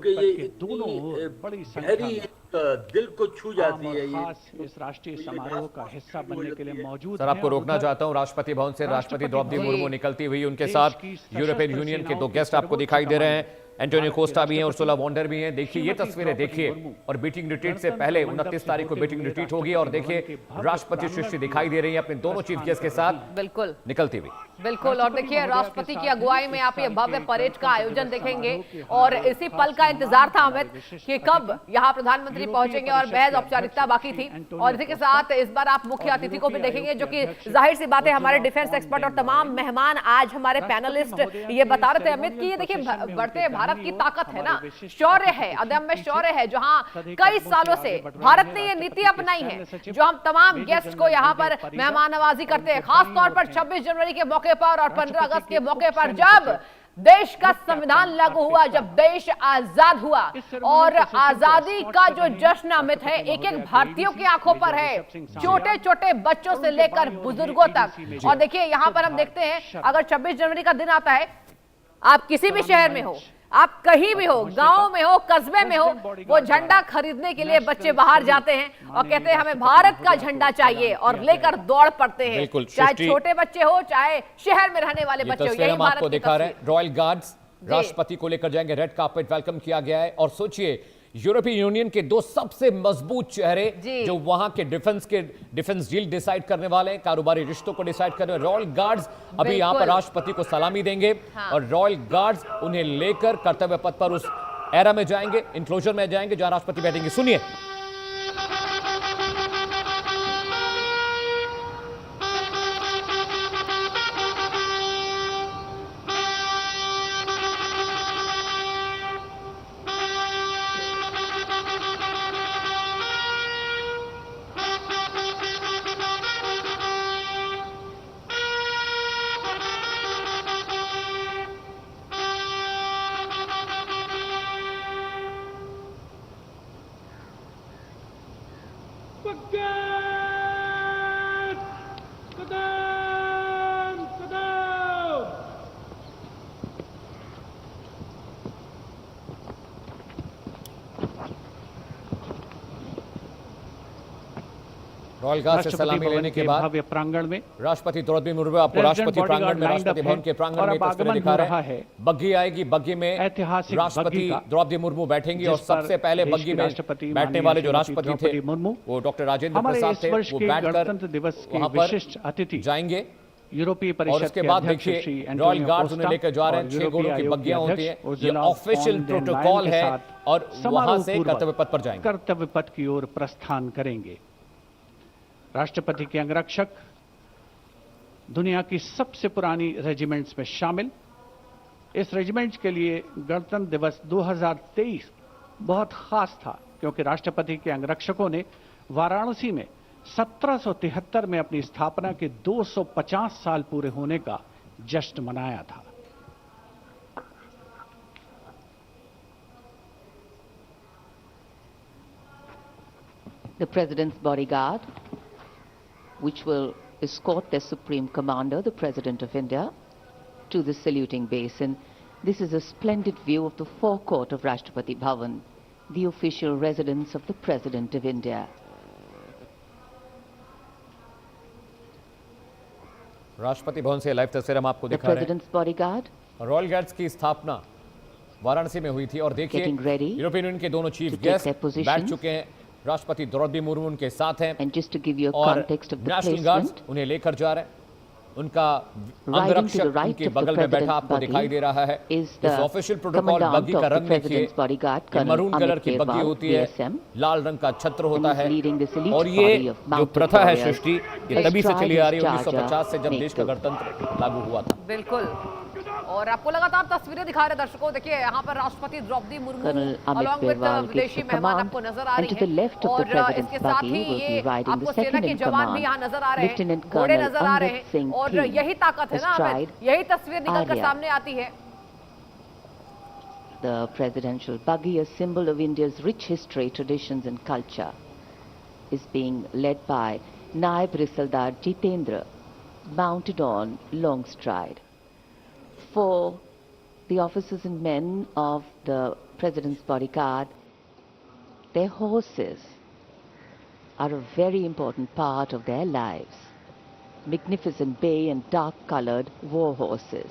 क्योंकि ये के दोनों ओर बड़ी संख्या में दिल को छू जाती है। खास इस राष्ट्रीय समारोह का हिस्सा बनने के लिए मौजूद सर, आपको रोकना चाहता हूं। राष्ट्रपति भवन से राष्ट्रपति द्रौपदी मुर्मू निकलती हुई, उनके साथ यूरोपियन यूनियन के 2 गेस्ट आपको दिखाई दे रहे हैं। एंटोनियो कोस्टा भी हैं, उर्सुला वॉन्डर भी हैं। देखिए ये तस्वीरें देखिए। और बीटिंग रिट्रीट से पहले 29 तारीख को बीटिंग रिट्रीट होगी और देखिए राष्ट्रपति सृष्टि दिखाई दे रही है अपने दोनों चीफ गेस्ट के साथ बिल्कुल निकलती हुई। बिल्कुल। और देखिए राष्ट्रपति की अगुवाई में आप ये भव्य परेड का आयोजन देखेंगे और इसी पल का इंतजार था अमित कि कब यहाँ प्रधानमंत्री पहुंचेंगे और महज औपचारिकता बाकी थी। और इसी के साथ इस बार आप मुख्य अतिथि को भी देखेंगे, जो कि जाहिर सी बात है हमारे डिफेंस एक्सपर्ट और तमाम मेहमान आज हमारे पैनलिस्ट ये बता रहे थे अमित कि ये देखिए बढ़ते भारत की ताकत है ना, शौर्य है, अदम्य शौर्य है। जहां कई सालों से भारत ने ये नीति अपनाई है, जो हम तमाम गेस्ट को यहाँ पर मेहमान नवाजी करते हैं, खासतौर पर 26 जनवरी के मौके पर और 15 अगस्त के मौके पर, जब देश का संविधान लागू हुआ, जब देश आजाद हुआ और आजादी का जो जश्न अमित है एक एक भारतीयों की आंखों पर है, छोटे छोटे बच्चों से लेकर बुजुर्गों तक। और देखिए यहां पर हम देखते हैं अगर 26 जनवरी का दिन आता है, आप किसी भी शहर में हो, आप कहीं भी हो, गांव में हो, कस्बे में हो, वो झंडा खरीदने के लिए बच्चे बाहर जाते हैं और कहते हैं हमें भारत का झंडा चाहिए और लेकर दौड़ पड़ते हैं, चाहे छोटे बच्चे हो चाहे शहर में रहने वाले बच्चे हो। यही हम आपको दिखा रहे हैं। रॉयल गार्ड्स राष्ट्रपति को लेकर जाएंगे, रेड कार्पेट वेलकम किया गया है। और सोचिए यूरोपीय यूनियन के 2 सबसे मजबूत चेहरे जो वहां के डिफेंस डील डिसाइड करने वाले हैं, कारोबारी रिश्तों को डिसाइड करने वाले रॉयल गार्ड्स अभी यहां पर राष्ट्रपति को सलामी देंगे। और रॉयल गार्ड्स उन्हें लेकर कर्तव्य पथ पर उस एरा में जाएंगे, इंक्लोजर में जाएंगे जहां राष्ट्रपति बैठेंगे। सुनिए। रॉयल गार्ड से सलामी लेने के बाद भव्य प्रांगण में राष्ट्रपति द्रौपदी मुर्मू आपको राष्ट्रपति प्रांगण में, राष्ट्रपति भवन के प्रांगण में तस्वीरें दिखा रहे हैं। बग्गी आएगी, बग्गी में राष्ट्रपति द्रौपदी मुर्मू बैठेंगी और सबसे पहले बग्गी में बैठने वाले जो राष्ट्रपति थे वो डॉक्टर राजेंद्र प्रसाद थे। वो बैठकर वहां पर जाएंगे यूरोपीय परिषद और उसके बाद देखिए रॉयल गार्ड्स उन्हें लेकर जा रहे हैं। 6 घोड़ों की बग्गियां होती हैं, ये ऑफिशियल प्रोटोकॉल है और वहां से कर्तव्य पथ पर जाएंगे, कर्तव्य पथ की ओर प्रस्थान करेंगे। राष्ट्रपति के अंगरक्षक दुनिया की सबसे पुरानी रेजिमेंट्स में शामिल। इस रेजिमेंट के लिए गणतंत्र दिवस 2023 बहुत खास था क्योंकि राष्ट्रपति के अंगरक्षकों ने वाराणसी में 1773 में अपनी स्थापना के 250 साल पूरे होने का जश्न मनाया था। The President's bodyguard, which will escort the Supreme Commander, the President of India, to the saluting basin. This is a splendid view of the forecourt of Rashtrapati Bhavan, the official residence of the President of India. Rashtrapati Bhavan से live तस्वीर हम आपको दिखा रहे हैं। The President's bodyguard. Royal guards की स्थापना वाराणसी में हुई थी और देखिए यूरोपियन यूनियन के दोनों चीफ गेस्ट बैठ चुके हैं। राष्ट्रपति द्रौपदी मुर्मू उनके साथ हैं और नेशनल गार्ड्स उन्हें लेकर जा रहे हैं। उनका अंगरक्षक उनके बगल में बैठा आपको दिखाई दे रहा है। इस ऑफिशियल प्रोटोकॉल बग्गी का रंग देखिए, मरून कलर की बग्गी होती है, लाल रंग का छत्र होता है और ये जो प्रथा है सृष्टि ये तभी से चली आ रही है 1950 से जब देश का गणतंत्र लागू हुआ था। बिल्कुल। और आपको लगातार तस्वीरें दिखा रहे दर्शकों, देखिए यहाँ पर राष्ट्रपति द्रौपदी मुर्मू अलॉन्ग विद विदेशी मेहमान आपको नजर आ रही हैं और इसके साथ ही ये आपको सेना के जवान भी यहाँ नजर आ रहे हैं, घोड़े नजर आ रहे हैं और यही ताकत है ना, यही तस्वीर निकलकर सामने आती है। The presidential buggy, a symbol of India's rich history, traditions and culture, is being led by Naib Risaldar Jitendra, mounted on Longstride. For the officers and men of the President's bodyguard, their horses are a very important part of their lives. Magnificent bay and dark-colored war horses.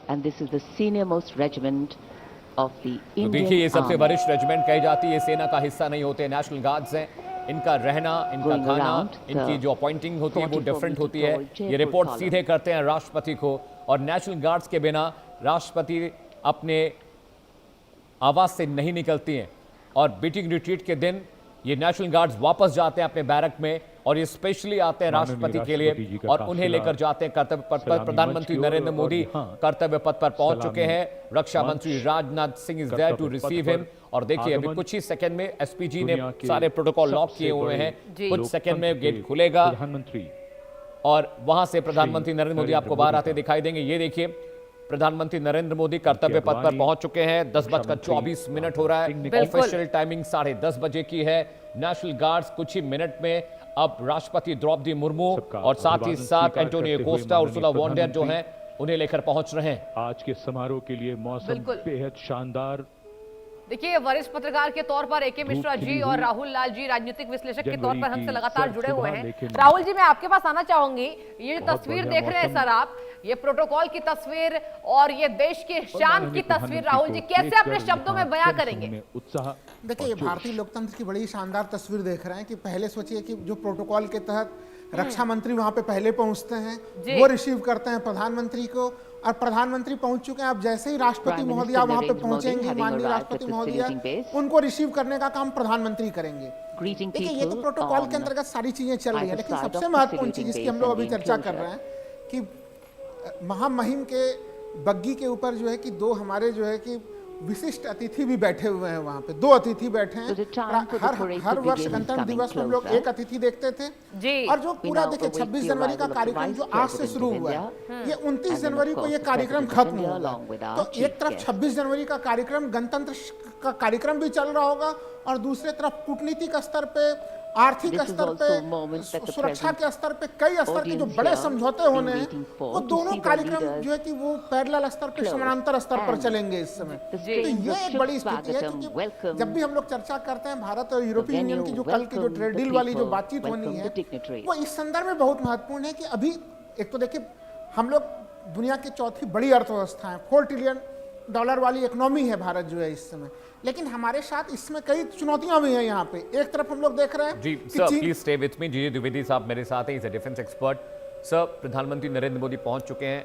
And this is the senior-most regiment of the तो Indian देखिए ये सबसे Army. वरिष्ठ regiment कही जाती है, ये सेना का हिस्सा नहीं होते, नेशनल गार्ड्स हैं। इनका रहना, इनका Going खाना, around, इनकी जो अपॉइंटिंग होती है वो 44 डिफरेंट होती meter है। tall ये Jaipur रिपोर्ट column. सीधे करते हैं राष्ट्रपति को, और नेशनल गार्ड्स के बिना राष्ट्रपति अपने आवास से नहीं निकलती हैं। और बीटिंग रिट्रीट के दिन ये नेशनल गार्ड्स वापस जाते हैं अपने बैरक में, और ये स्पेशली आते हैं राष्ट्रपति के लिए, और उन्हें लेकर जाते हैं कर्तव्य पथ पर। प्रधानमंत्री नरेंद्र मोदी कर्तव्य पथ पर पहुंच चुके हैं। रक्षा मंत्री Rajnath Singh is there to receive him. और देखिए अभी कुछ ही सेकंड में एसपीजी ने सारे प्रोटोकॉल लॉक किए हुए हैं। कुछ सेकंड में गेट खुलेगा और वहां से प्रधानमंत्री नरेंद्र मोदी आपको बाहर आते दिखाई देंगे। ये देखिए प्रधानमंत्री नरेंद्र मोदी कर्तव्य पथ पर पहुंच चुके हैं। 10:24 हो रहा है। ऑफिशियल टाइमिंग 10:30 बजे की है। नेशनल गार्ड्स कुछ ही मिनट में अब राष्ट्रपति द्रौपदी मुर्मू और साथ ही साथ Antonio Costa, Ursula von der जो हैं उन्हें लेकर पहुंच रहे हैं। आज के समारोह के लिए मौसम बेहद शानदार। देखिए वरिष्ठ पत्रकार के तौर पर एके मिश्रा जी और राहुल लाल जी राजनीतिक विश्लेषक के तौर पर हमसे लगातार जुड़े हुए हैं। राहुल जी, मैं आपके पास आना चाहूंगी। ये जो तस्वीर देख रहे हैं सर आप, ये प्रोटोकॉल की तस्वीर और ये देश की शान की तस्वीर, राहुल जी कैसे अपने शब्दों में बयां करेंगे? देखिए ये भारतीय लोकतंत्र की बड़ी शानदार तस्वीर देख रहे हैं कि पहले सोचिए कि जो प्रोटोकॉल के तहत रक्षा मंत्री वहां पे पहले पहुंचते हैं, वो रिसीव करते हैं प्रधानमंत्री को, और प्रधानमंत्री पहुंच चुके हैं। अब जैसे ही राष्ट्रपति महोदया वहां पे पहुंचेंगे, माननीय राष्ट्रपति महोदया, उनको रिसीव करने का काम प्रधानपत्र करेंगे। देखिए ये तो प्रोटोकॉल के अंतर्गत सारी चीजें चल रही है, लेकिन सबसे महत्वपूर्ण चीज जिसकी हम लोग अभी चर्चा कर रहे हैं कि महामहिम के बग्गी के ऊपर जो है कि दो हमारे जो है कि विशिष्ट अतिथि भी बैठे हुए हैं। वहाँ पे 2 अतिथि बैठे हैं। हर वर्ष गणतंत्र दिवस में हम लोग एक अतिथि देखते थे जी। और जो पूरा देखिए 26 जनवरी का कार्यक्रम जो आज से शुरू हुआ है, ये 29 जनवरी को ये कार्यक्रम खत्म होगा। तो एक तरफ 26 जनवरी का कार्यक्रम, गणतंत्र का कार्यक्रम भी चल रहा होगा, और दूसरे तरफ कूटनीतिक स्तर पे, आर्थिक स्तर पे, सुरक्षा के स्तर पे, कई स्तर के जो बड़े समझौते होने हैं, वो दोनों कार्यक्रम जो है कि वो पैरेलल स्तर पे, समानांतर स्तर पर चलेंगे इस समय। तो ये एक बड़ी स्थिति है, क्योंकि जब भी हम लोग चर्चा करते हैं भारत और यूरोपीय यूनियन की जो कल की जो ट्रेड डील वाली जो बातचीत होनी है, वो इस संदर्भ में बहुत महत्वपूर्ण है कि अभी एक तो देखिए हम लोग दुनिया की चौथी बड़ी अर्थव्यवस्था है, $4 ट्रिलियन वाली इकोनॉमी है भारत जो है इस समय, लेकिन हमारे साथ इसमें कई चुनौतियां भी हैं। यहाँ पे एक तरफ हम लोग देख रहे हैं जी sir, please stay with me. जी द्विवेदी साहब मेरे साथ हैं, is a defence expert. Sir, प्रधानमंत्री नरेंद्र मोदी पहुंच चुके हैं